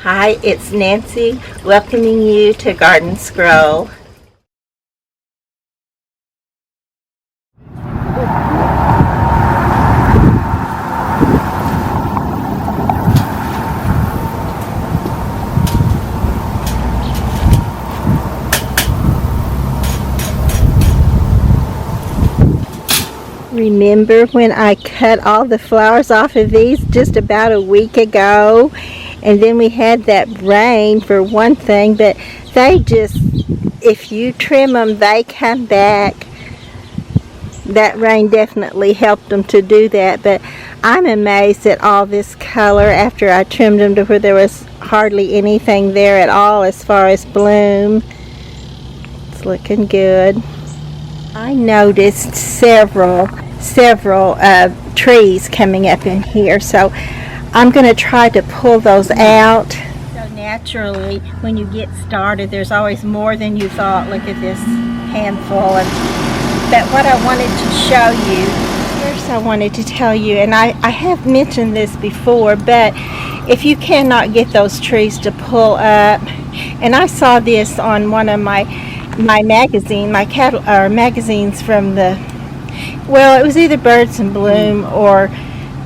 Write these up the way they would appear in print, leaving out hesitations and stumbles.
Hi, it's Nancy welcoming you to Garden Scroll. Remember when I cut all the flowers off of these just about a week ago? And then we had that rain for one thing, but they just, if you trim them, they come back. That rain definitely helped them to do that, but I'm amazed at all this color after I trimmed them to where there was hardly anything there at all as far as bloom. It's looking good. I noticed several trees coming up in here, so I'm going to try to pull those out. So naturally, when you get started, there's always more than you thought. Look at this handful. But what I wanted to show you, first I wanted to tell you, and I have mentioned this before, but if you cannot get those trees to pull up, and I saw this on one of my magazines from it was either Birds in Bloom or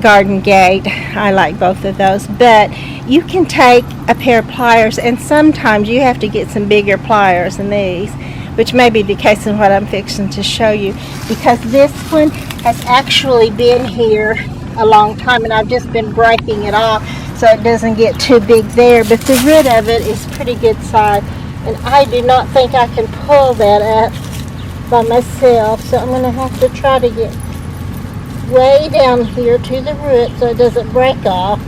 Garden Gate. I like both of those, but you can take a pair of pliers, and sometimes you have to get some bigger pliers than these, which may be the case in what I'm fixing to show you, because this one has actually been here a long time and I've just been breaking it off so it doesn't get too big there, but the root of it is pretty good size, and I do not think I can pull that up by myself, so I'm going to have to try to get way down here to the root so it doesn't break off.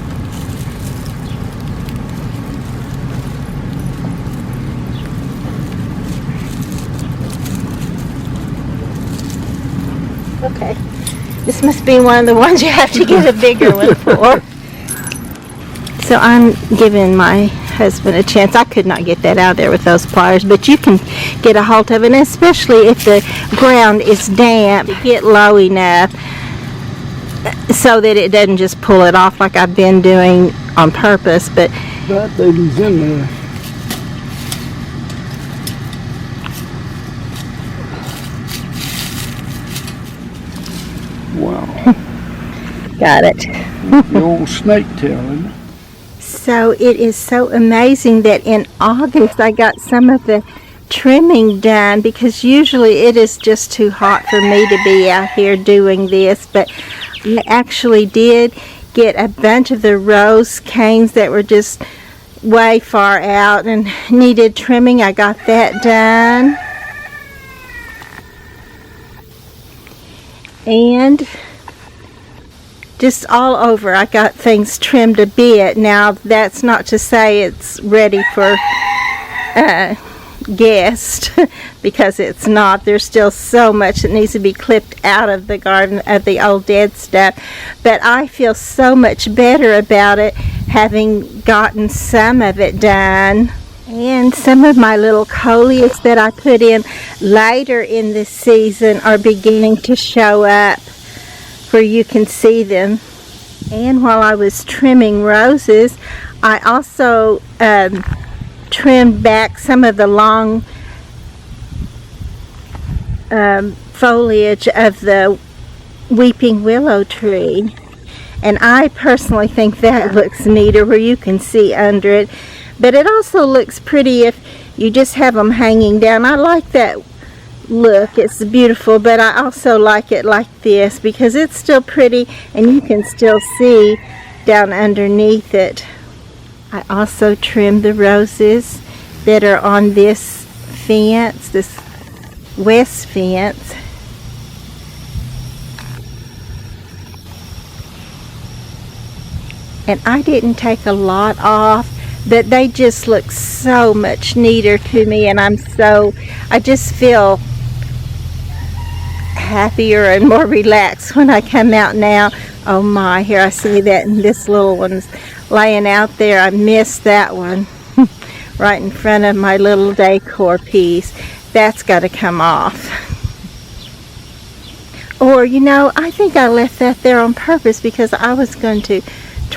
Okay, this must be one of the ones you have to get a bigger one for. So I'm giving my husband a chance. I could not get that out of there with those pliers, but you can get a hold of it, and especially if the ground is damp, get low enough so that it doesn't just pull it off like I've been doing on purpose. But that baby's in there. Wow. Got it. The old snake tail, isn't it? So it is so amazing that in August I got some of the trimming done, because usually it is just too hot for me to be out here doing this, but I actually did get a bunch of the rose canes that were just way far out and needed trimming. I got that done. And just all over I got things trimmed a bit. Now that's not to say it's ready for guest because it's not. There's still so much that needs to be clipped out of the garden of the old dead stuff, but I feel so much better about it having gotten some of it done. And some of my little coleus that I put in later in the season are beginning to show up where you can see them. And while I was trimming roses, I also trimmed back some of the long foliage of the weeping willow tree, and I personally think that looks neater where you can see under it, but it also looks pretty if you just have them hanging down. I like that look, it's beautiful, but I also like it like this because it's still pretty and you can still see down underneath it. I also trimmed the roses that are on this fence, this west fence. And I didn't take a lot off, but they just look so much neater to me, and I just feel happier and more relaxed when I come out now. Oh my, here I see that, and this little one's laying out there. I missed that one right in front of my little decor piece. That's got to come off. Or, you know, I think I left that there on purpose because I was going to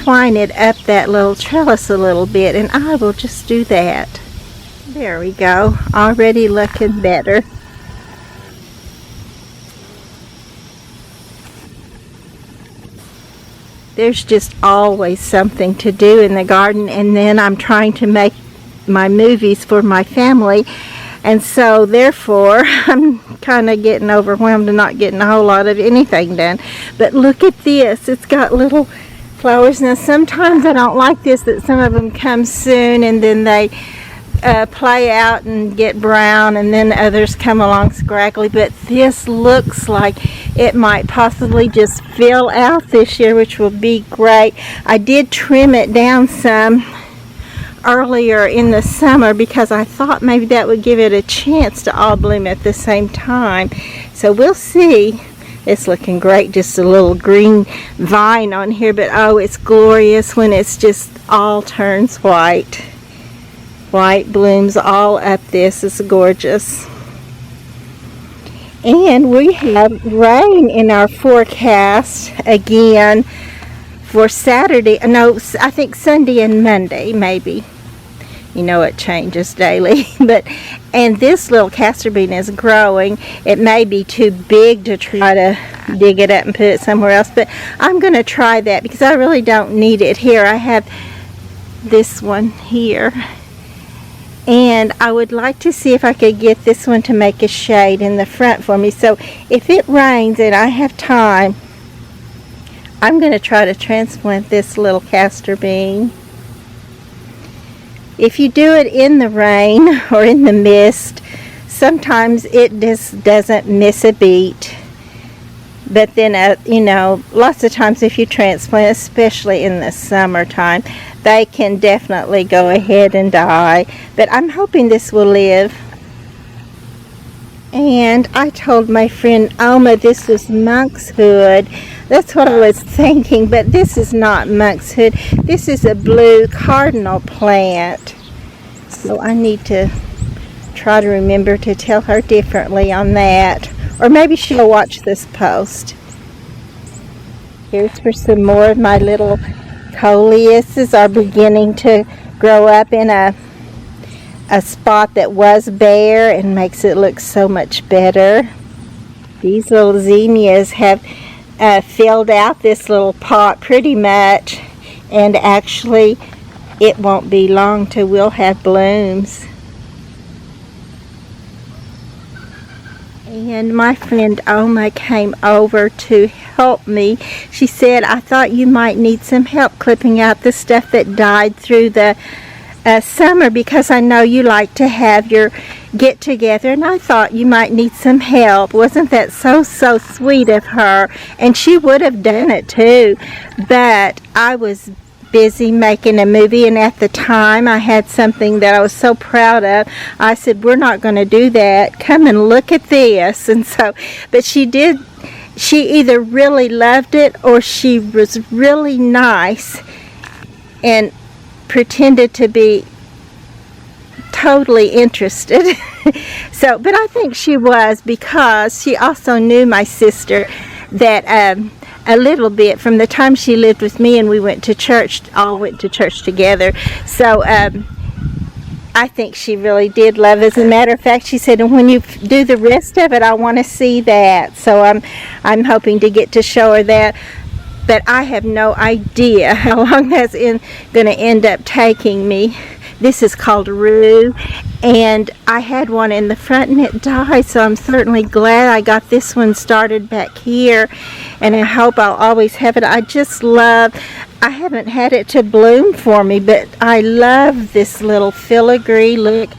twine it up that little trellis a little bit, and I will just do that. There we go, already looking better. There's just always something to do in the garden, and then I'm trying to make my movies for my family, and so therefore I'm kind of getting overwhelmed and not getting a whole lot of anything done. But look at this, it's got little flowers. Now sometimes I don't like this, that some of them come soon and then they play out and get brown, and then others come along scraggly, but this looks like it might possibly just fill out this year, which will be great. I did trim it down some earlier in the summer because I thought maybe that would give it a chance to all bloom at the same time. So we'll see. It's looking great, just a little green vine on here, but oh, it's glorious when it's just all turns white. White blooms all up this. It's gorgeous. And we have rain in our forecast again for Saturday. No, I think Sunday and Monday maybe. You know, it changes daily. And this little castor bean is growing. It may be too big to try to dig it up and put it somewhere else, but I'm going to try that because I really don't need it here. I have this one here. And I would like to see if I could get this one to make a shade in the front for me. So if it rains and I have time, I'm going to try to transplant this little castor bean. If you do it in the rain or in the mist, sometimes it just doesn't miss a beat. But then, you know, lots of times if you transplant, especially in the summertime, they can definitely go ahead and die. But I'm hoping this will live. And I told my friend Alma this was monkshood. That's what I was thinking, but this is not monkshood. This is a blue cardinal plant. So I need to try to remember to tell her differently on that. Or maybe she'll watch this post. Here's for some more of my little coleuses are beginning to grow up in a spot that was bare and makes it look so much better. These little zinnias have filled out this little pot pretty much, and actually it won't be long till we'll have blooms. And my friend Oma came over to help me. She said, I thought you might need some help clipping out the stuff that died through the summer, because I know you like to have your get together, and I thought you might need some help. Wasn't that so sweet of her? And she would have done it too, but I was busy making a movie, and at the time I had something that I was so proud of. I said, we're not going to do that, come and look at this. And so, but she did. She either really loved it or she was really nice and pretended to be totally interested. So, but I think she was, because she also knew my sister that a little bit from the time she lived with me, and we went to church, all went to church together. So I think she really did love it. As a matter of fact, she said, and when you do the rest of it, I want to see that. So I'm hoping to get to show her that. But I have no idea how long that's going to end up taking me. This is called rue, and I had one in the front and it died, so I'm certainly glad I got this one started back here, and I hope I'll always have it. I just love, I haven't had it to bloom for me, but I love this little filigree look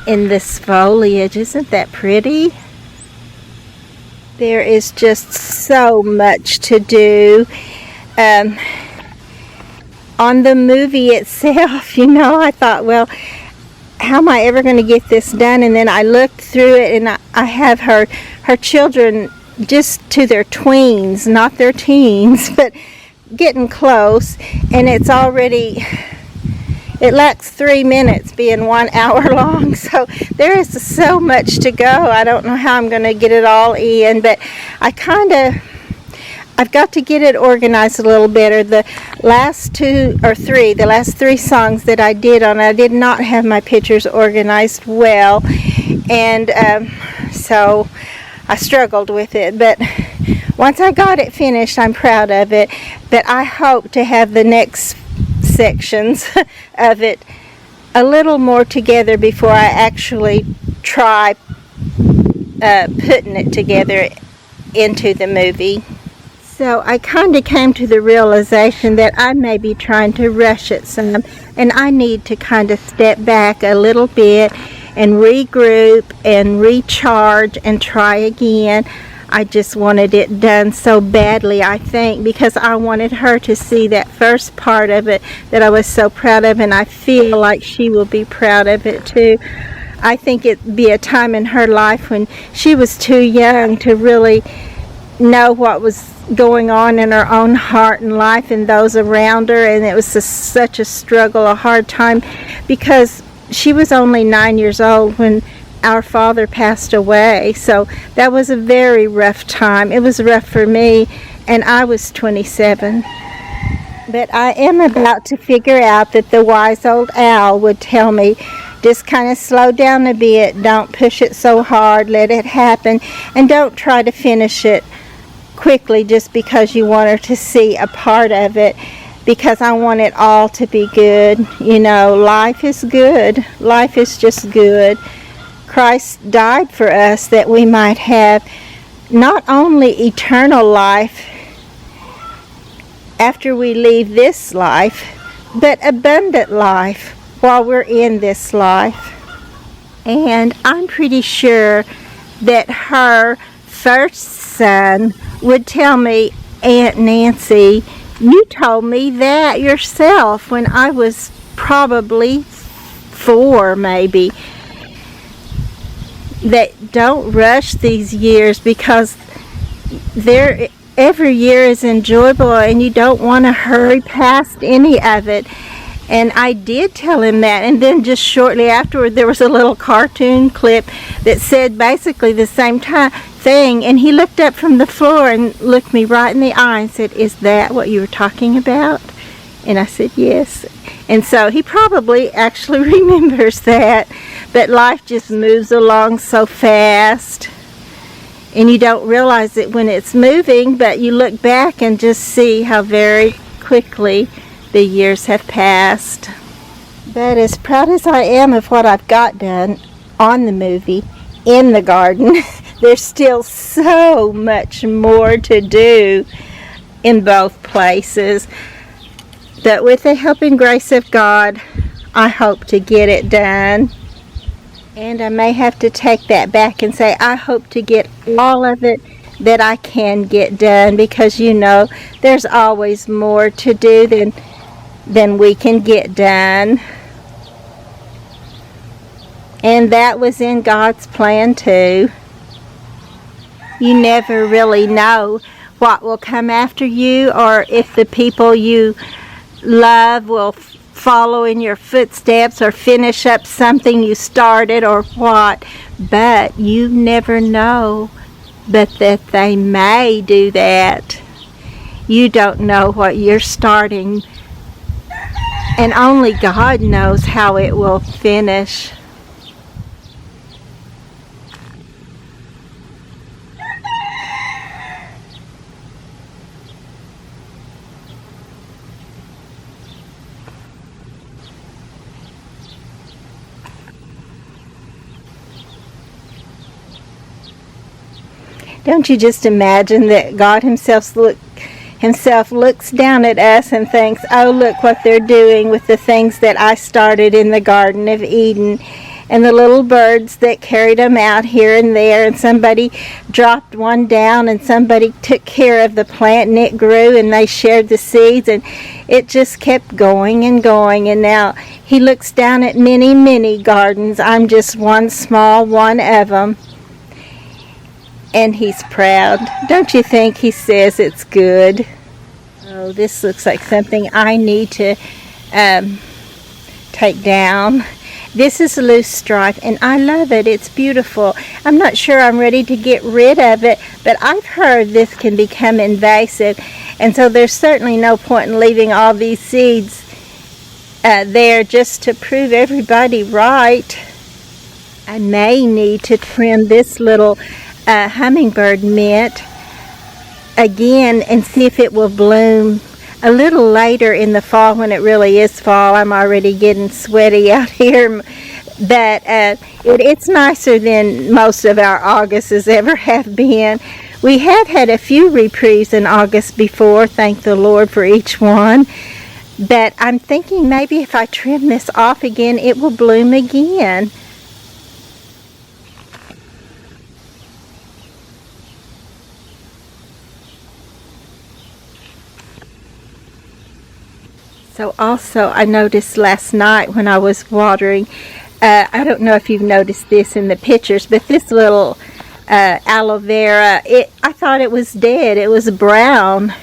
in this foliage. Isn't that pretty? There is just so much to do. On the movie itself, you know, I thought, well, how am I ever going to get this done? And then I looked through it, and I have her children just to their tweens, not their teens, but getting close, and it's already, it lacks 3 minutes being 1 hour long, so there is so much to go. I don't know how I'm going to get it all in, but I've got to get it organized a little better. The last three songs that I did on it, I did not have my pictures organized well, and so I struggled with it. But once I got it finished, I'm proud of it. But I hope to have the next sections of it a little more together before I actually try putting it together into the movie. So I kind of came to the realization that I may be trying to rush it some, and I need to kind of step back a little bit and regroup and recharge and try again. I just wanted it done so badly, I think, because I wanted her to see that first part of it that I was so proud of, and I feel like she will be proud of it too. I think it'd be a time in her life when she was too young to really know what was going on in her own heart and life and those around her, and it was such a struggle, a hard time, because she was only 9 years old when our father passed away. So that was a very rough time. It was rough for me, and I was 27. But I am about to figure out that the wise old owl would tell me, just kind of slow down a bit, don't push it so hard, let it happen, and don't try to finish it quickly just because you want her to see a part of it, because I want it all to be good. You know, life is good. Life is just good. Christ died for us that we might have not only eternal life after we leave this life, but abundant life while we're in this life. And I'm pretty sure that her first son would tell me, Aunt Nancy, you told me that yourself when I was probably 4 maybe, that don't rush these years, because every year is enjoyable and you don't want to hurry past any of it. And I did tell him that, and then just shortly afterward there was a little cartoon clip that said basically the same thing, and he looked up from the floor and looked me right in the eye and said, "Is that what you were talking about?" And I said, "Yes." And so he probably actually remembers that, but life just moves along so fast, and you don't realize it when it's moving, but you look back and just see how very quickly the years have passed. But as proud as I am of what I've got done on the movie, in the garden, there's still so much more to do in both places. But with the help and grace of God, I hope to get it done. And I may have to take that back and say I hope to get all of it that I can get done, because you know there's always more to do than we can get done. And that was in God's plan too. You never really know what will come after you, or if the people you love will follow in your footsteps or finish up something you started or what. But you never know but that they may do that. You don't know what you're starting, and only God knows how it will finish. Don't you just imagine that God himself looks down at us and thinks, oh, look what they're doing with the things that I started in the Garden of Eden, and the little birds that carried them out here and there, and somebody dropped one down and somebody took care of the plant and it grew and they shared the seeds, and it just kept going and going. And now he looks down at many, many gardens. I'm just one small one of them. And he's proud. Don't you think he says it's good? Oh, this looks like something I need to take down This is loose strife, and I love it. It's beautiful. I'm not sure I'm ready to get rid of it, but I've heard this can become invasive, and so there's certainly no point in leaving all these seeds there just to prove everybody right. I may need to trim this little hummingbird mint again and see if it will bloom a little later in the fall when it really is fall. I'm already getting sweaty out here, but it's nicer than most of our Augusts ever have been. We have had a few reprieves in August before, thank the Lord for each one, but I'm thinking maybe if I trim this off again, it will bloom again. So also I noticed last night when I was watering, I don't know if you've noticed this in the pictures, but this little aloe vera, I thought it was dead. It was brown,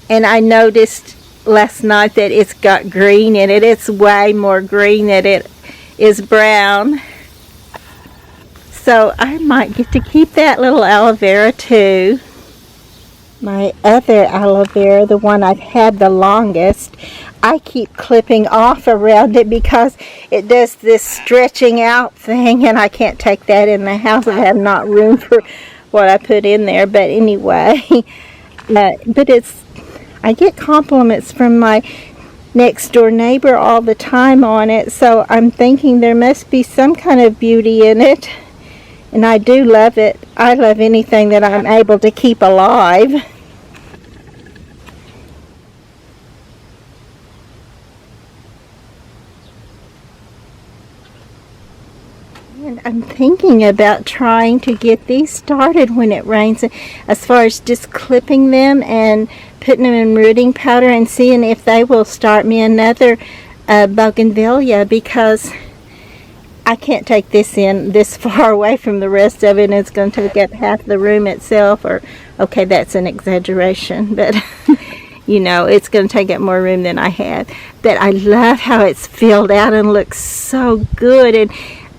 and I noticed last night that it's got green in it. It's way more green than it is brown. So I might get to keep that little aloe vera too. My other aloe vera, the one I've had the longest, I keep clipping off around it because it does this stretching out thing, and I can't take that in the house. I have not room for what I put in there, but anyway, I get compliments from my next door neighbor all the time on it, so I'm thinking there must be some kind of beauty in it, and I do love it. I love anything that I'm able to keep alive. And I'm thinking about trying to get these started when it rains, as far as just clipping them and putting them in rooting powder and seeing if they will start me another bougainvillea, because I can't take this in this far away from the rest of it, and it's going to take up half the room itself. Or, okay, that's an exaggeration, but you know, it's going to take up more room than I have. But I love how it's filled out and looks so good. And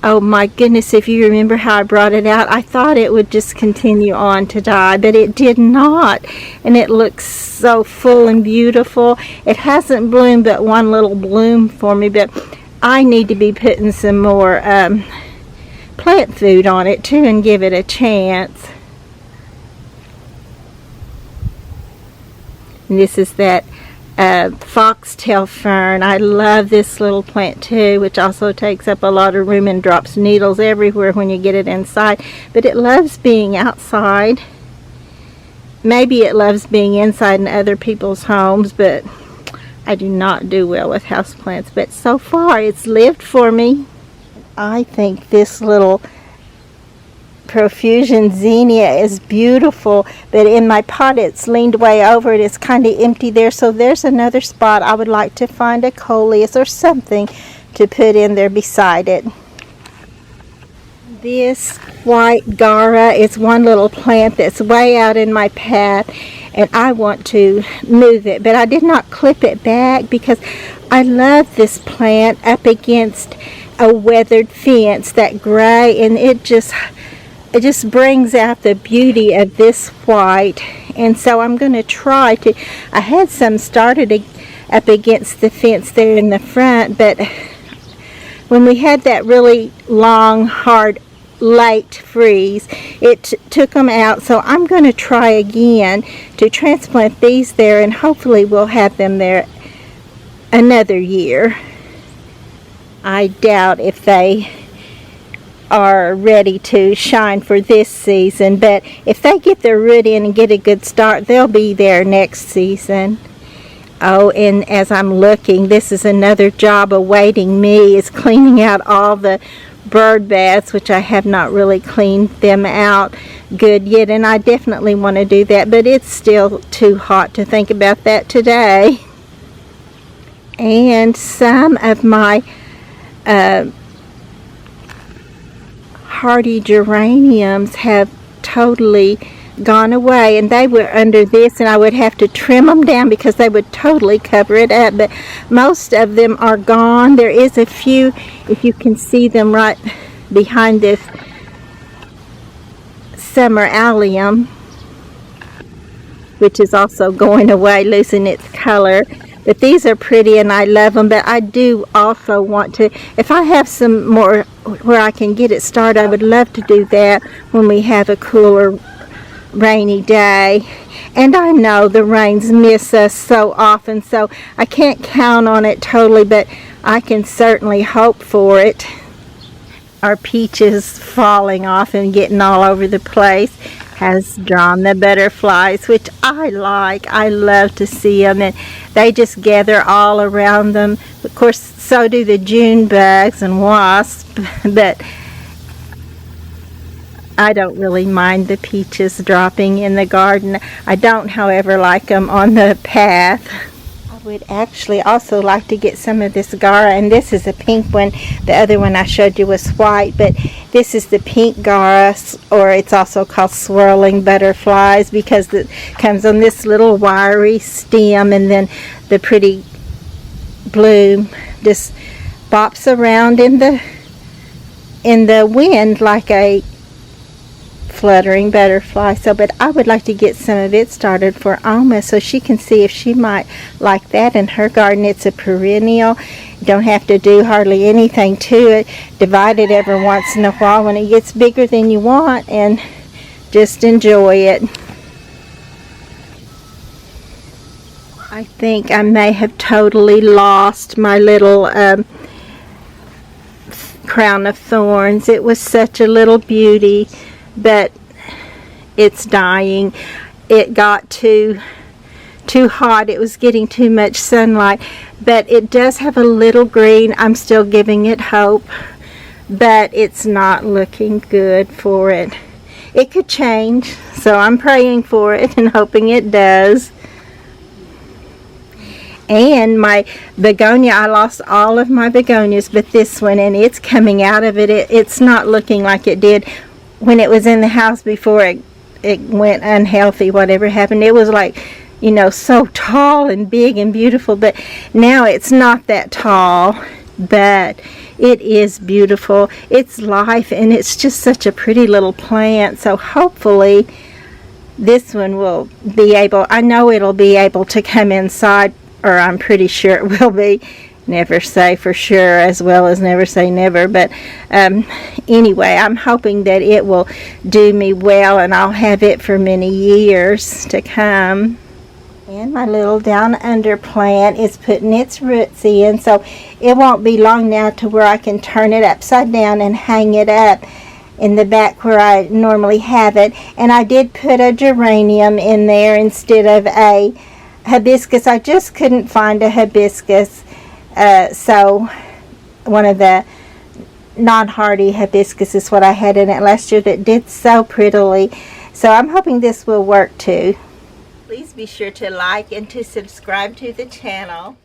oh my goodness, if you remember how I brought it out, I thought it would just continue on to die, but it did not. And it looks so full and beautiful. It hasn't bloomed but one little bloom for me, but I need to be putting some more plant food on it too and give it a chance. And this is that foxtail fern. I love this little plant too, which also takes up a lot of room and drops needles everywhere when you get it inside, but it loves being outside. Maybe it loves being inside in other people's homes, but I do not do well with houseplants, but so far it's lived for me. I think this little profusion zinnia is beautiful, but in my pot it's leaned way over it. It's kind of empty there, so there's another spot I would like to find a coleus or something to put in there beside it. This white gara is one little plant that's way out in my path, and I want to move it, but I did not clip it back because I love this plant up against a weathered fence, that gray, and it just brings out the beauty of this white. And so I'm going to try to, I had some started up against the fence there in the front, but when we had that really long, hard, late freeze, it took them out. So I'm going to try again to transplant these there, and hopefully we'll have them there another year. I doubt if they are ready to shine for this season, but if they get their root in and get a good start, they'll be there next season. Oh, and as I'm looking, this is another job awaiting me, is cleaning out all the bird baths, which I have not really cleaned them out good yet, and I definitely want to do that, but it's still too hot to think about that today. And some of my hardy geraniums have totally gone away, and they were under this, and I would have to trim them down because they would totally cover it up, but most of them are gone. There is a few, if you can see them right behind this summer allium, which is also going away, losing its color. But these are pretty and I love them, but I do also want to, if I have some more where I can get it started, I would love to do that when we have a cooler, rainy day. And I know the rains miss us so often, so I can't count on it totally, but I can certainly hope for it. Our peaches falling off and getting all over the place has drawn the butterflies, which I like. I love to see them, and they just gather all around them. Of course, so do the June bugs and wasps, but I don't really mind the peaches dropping in the garden. I don't, however, like them on the path. I would actually also like to get some of this Gara, and this is a pink one. The other one I showed you was white, but this is the pink Gara, or it's also called swirling butterflies, because it comes on this little wiry stem, and then the pretty bloom just bops around in the wind like a fluttering butterfly. So, but I would like to get some of it started for Alma so she can see if she might like that in her garden. It's a perennial. You don't have to do hardly anything to it. Divide it every once in a while when it gets bigger than you want, and just enjoy it. I think I may have totally lost my little crown of thorns. It was such a little beauty, but it's dying. It got too hot. It was getting too much sunlight, but it does have a little green. I'm still giving it hope, but it's not looking good for it. It could change, so I'm praying for it and hoping it does. And my begonia, I lost all of my begonias but this one, and it's coming out of it. It's not looking like it did when it was in the house before it went unhealthy. Whatever happened, it was like, you know, so tall and big and beautiful, but now it's not that tall, but it is beautiful. It's life, and it's just such a pretty little plant. So hopefully this one will be able, I know it'll be able to come inside, or I'm pretty sure it will be. Never say for sure, as well as never say never, but anyway, I'm hoping that it will do me well, and I'll have it for many years to come. And my little down under plant is putting its roots in, so it won't be long now to where I can turn it upside down and hang it up in the back where I normally have it. And I did put a geranium in there instead of a hibiscus. I just couldn't find a hibiscus, so one of the non-hardy hibiscus is what I had in it last year that did so prettily. So I'm hoping this will work too. Please be sure to like and to subscribe to the channel.